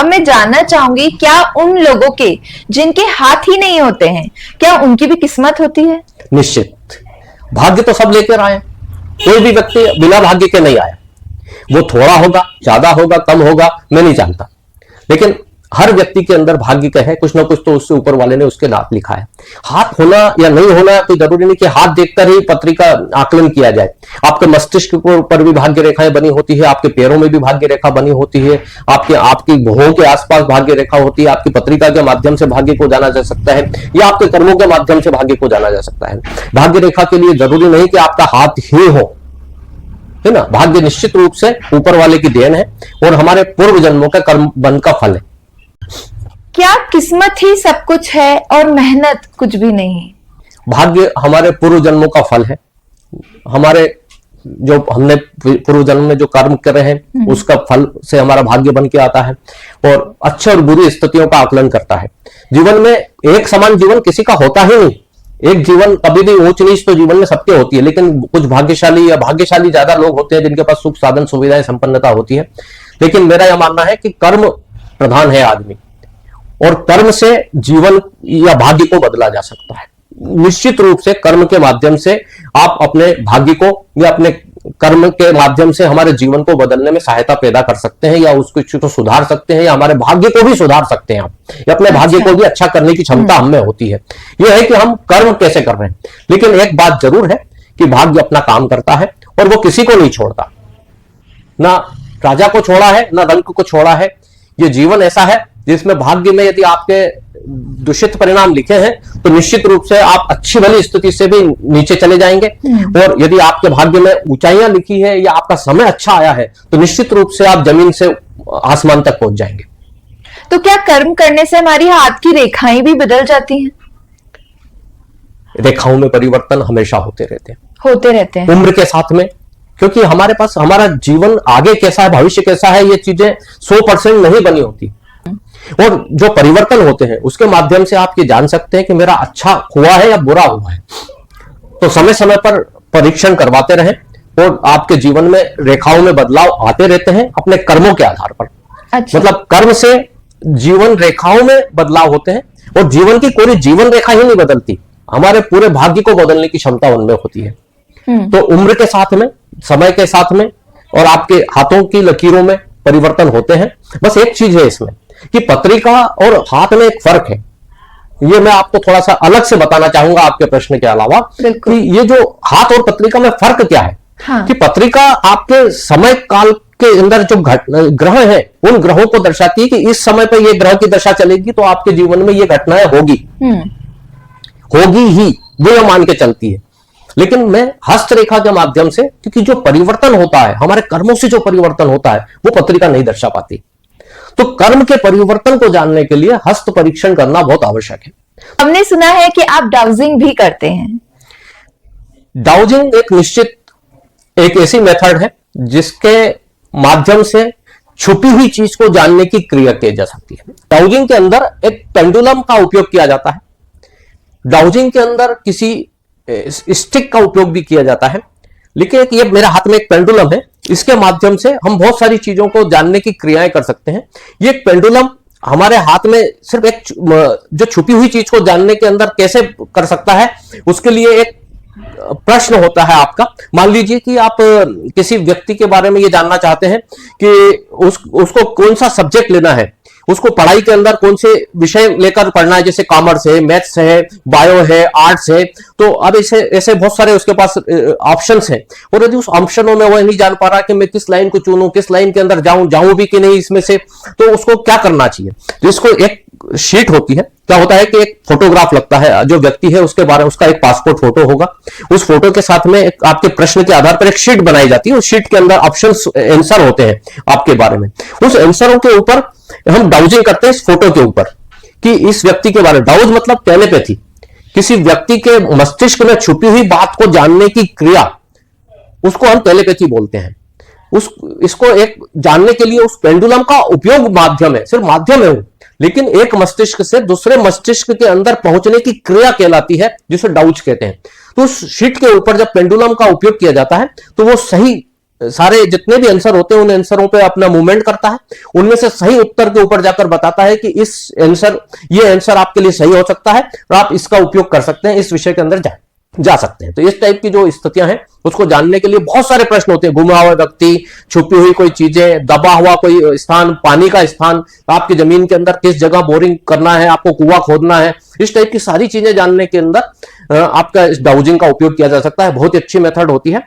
मैं जानना चाहूंगी, क्या उन लोगों के जिनके हाथ ही नहीं होते हैं, क्या उनकी भी किस्मत होती है? निश्चित। भाग्य तो सब लेकर आए, कोई भी व्यक्ति बिना भाग्य के नहीं आया। वो थोड़ा होगा, ज्यादा होगा, कम होगा, मैं नहीं जानता, लेकिन हर व्यक्ति के अंदर भाग्य का है, कुछ ना कुछ तो उससे ऊपर वाले ने उसके नाम लिखा है। हाथ होना या नहीं होना कोई जरूरी नहीं कि हाथ देखकर ही पत्री का आकलन किया जाए। आपके मस्तिष्क के ऊपर भी भाग्य रेखाएं बनी होती है, आपके पैरों में भी भाग्य रेखा बनी होती है, आपकी भुहों के आसपास भाग्य रेखा होती है, आपकी पत्रिका के माध्यम से भाग्य को जाना जा सकता है, या आपके कर्मों के माध्यम से भाग्य को जाना जा सकता है। भाग्य रेखा के लिए जरूरी नहीं कि आपका हाथ ही हो, है ना। भाग्य निश्चित रूप से ऊपर वाले की देन है और हमारे पूर्व जन्मों का कर्म बन का फल है। क्या किस्मत ही सब कुछ है और मेहनत कुछ भी नहीं? भाग्य हमारे पूर्व जन्मों का फल है। हमारे जो हमने पूर्व जन्म में जो कर्म कर रहे हैं उसका फल से हमारा भाग्य बन के आता है और अच्छे और बुरी स्थितियों का आकलन करता है। जीवन में एक समान जीवन किसी का होता ही नहीं। एक जीवन कभी भी ऊंच नीच तो जीवन में सबके होती है, लेकिन कुछ भाग्यशाली या भाग्यशाली ज्यादा लोग होते हैं जिनके पास सुख साधन सुविधाएं संपन्नता होती है। लेकिन मेरा यह मानना है कि कर्म प्रधान है आदमी, और कर्म से जीवन या भाग्य को बदला जा सकता है। निश्चित रूप से कर्म के माध्यम से आप अपने भाग्य को या अपने कर्म के माध्यम से हमारे जीवन को बदलने में सहायता पैदा कर सकते हैं, या उसको तो सुधार सकते हैं, या हमारे भाग्य को भी सुधार सकते हैं आप, या अपने भाग्य को भी अच्छा करने की क्षमता हमें होती है। यह है कि हम कर्म कैसे कर रहे हैं। लेकिन एक बात जरूर है कि भाग्य अपना काम करता है और वो किसी को नहीं छोड़ता, ना राजा को छोड़ा है ना रंक को छोड़ा है। ये जीवन ऐसा है जिसमें भाग्य में यदि आपके दूषित परिणाम लिखे हैं तो निश्चित रूप से आप अच्छी भली स्थिति से भी नीचे चले जाएंगे, और यदि आपके भाग्य में ऊंचाइयां लिखी है या आपका समय अच्छा आया है तो निश्चित रूप से आप जमीन से आसमान तक पहुंच जाएंगे। तो क्या कर्म करने से हमारी हाथ की रेखाएं भी बदल जाती हैं? रेखाओं में परिवर्तन हमेशा होते रहते हैं उम्र के साथ में, क्योंकि हमारे पास हमारा जीवन आगे कैसा है, भविष्य कैसा है, ये चीजें 100% नहीं बनी होती। और जो परिवर्तन होते हैं उसके माध्यम से आप ये जान सकते हैं कि मेरा अच्छा हुआ है या बुरा हुआ है। तो समय समय पर परीक्षण करवाते रहें और आपके जीवन में रेखाओं में बदलाव आते रहते हैं अपने कर्मों के आधार पर। अच्छा। मतलब कर्म से जीवन रेखाओं में बदलाव होते हैं, और जीवन की कोई जीवन रेखा ही नहीं बदलती, हमारे पूरे भाग्य को बदलने की क्षमता उनमें होती है। तो उम्र के साथ में, समय के साथ में और आपके हाथों की लकीरों में परिवर्तन होते हैं। बस एक चीज है इसमें कि पत्रिका और हाथ में एक फर्क है। ये मैं आपको थोड़ा सा अलग से बताना चाहूंगा आपके प्रश्न के अलावा कि ये जो हाथ और पत्रिका में फर्क क्या है। हाँ। कि पत्रिका आपके समय काल के अंदर जो ग्रह हैं उन ग्रहों को दर्शाती है कि इस समय पर ये ग्रह की दशा चलेगी तो आपके जीवन में ये घटनाएं होगी ही, वो मान के चलती है। लेकिन मैं हस्तरेखा के माध्यम से, क्योंकि जो परिवर्तन होता है हमारे कर्मों से, जो परिवर्तन होता है वो पत्रिका नहीं दर्शा पाती। तो कर्म के परिवर्तन को जानने के लिए हस्त परीक्षण करना बहुत आवश्यक है। हमने सुना है कि आप डाउजिंग भी करते हैं। डाउजिंग एक ऐसी मेथड है जिसके माध्यम से छुपी हुई चीज को जानने की क्रिया की जा सकती है। डाउजिंग के अंदर एक पेंडुलम का उपयोग किया जाता है। डाउजिंग के अंदर किसी स्टिक का उपयोग भी किया जाता है, लेकिन ये मेरे हाथ में एक पेंडुलम है, इसके माध्यम से हम बहुत सारी चीजों को जानने की क्रियाएं कर सकते हैं। ये पेंडुलम हमारे हाथ में सिर्फ एक जो छुपी हुई चीज को जानने के अंदर कैसे कर सकता है, उसके लिए एक प्रश्न होता है आपका। मान लीजिए कि आप किसी व्यक्ति के बारे में ये जानना चाहते हैं कि उसको कौन सा सब्जेक्ट लेना है, उसको पढ़ाई के अंदर कौन से विषय लेकर पढ़ना है, जैसे कॉमर्स है, मैथ्स है, बायो है, आर्ट्स है। तो अब ऐसे बहुत सारे उसके पास ऑप्शंस हैं, और यदि उस ऑप्शनों में वो नहीं जान पा रहा कि मैं किस लाइन को चुनूं, किस लाइन के अंदर जाऊं भी कि नहीं इसमें से, तो उसको क्या करना चाहिए। तो इसको एक शीट होती है, क्या होता है कि एक फोटोग्राफ लगता है, जो व्यक्ति है उसके बारे में उसका एक पासपोर्ट फोटो होगा, उस फोटो के साथ में आपके प्रश्न के आधार पर एक शीट बनाई जाती है। उस शीट के अंदर ऑप्शंस आंसर होते हैं आपके बारे में। उस आंसरों के ऊपर हम डाउजिंग करते हैं इस फोटो के ऊपर कि इस व्यक्ति के बारे में, डाउज मतलब टेलीपैथी, किसी व्यक्ति के मस्तिष्क में छुपी हुई बात को जानने की क्रिया, उसको हम टेलीपैथी बोलते हैं। इसको एक जानने के लिए उस पेंडुलम का उपयोग माध्यम है, सिर्फ माध्यम है वो, लेकिन एक मस्तिष्क से दूसरे मस्तिष्क के अंदर पहुंचने की क्रिया कहलाती है, जिसे डाउज कहते हैं। तो उस शीट के ऊपर जब पेंडुलम का उपयोग किया जाता है तो वो सही सारे जितने भी आंसर होते हैं उन आंसरों पे अपना मूवमेंट करता है, उनमें से सही उत्तर के ऊपर जाकर बताता है कि ये आंसर आपके लिए सही हो सकता है और आप इसका उपयोग कर सकते हैं, इस विषय के अंदर जा सकते हैं। तो इस टाइप की जो स्थितियां हैं उसको जानने के लिए बहुत सारे प्रश्न होते हैं। गुमा हुआ व्यक्ति, छुपी हुई कोई चीजें, दबा हुआ कोई स्थान, पानी का स्थान, आपकी जमीन के अंदर किस जगह बोरिंग करना है, आपको कुआं खोदना है, इस टाइप की सारी चीजें जानने के अंदर आपका इस डाउजिंग का उपयोग किया जा सकता है। बहुत ही अच्छी मेथड होती है।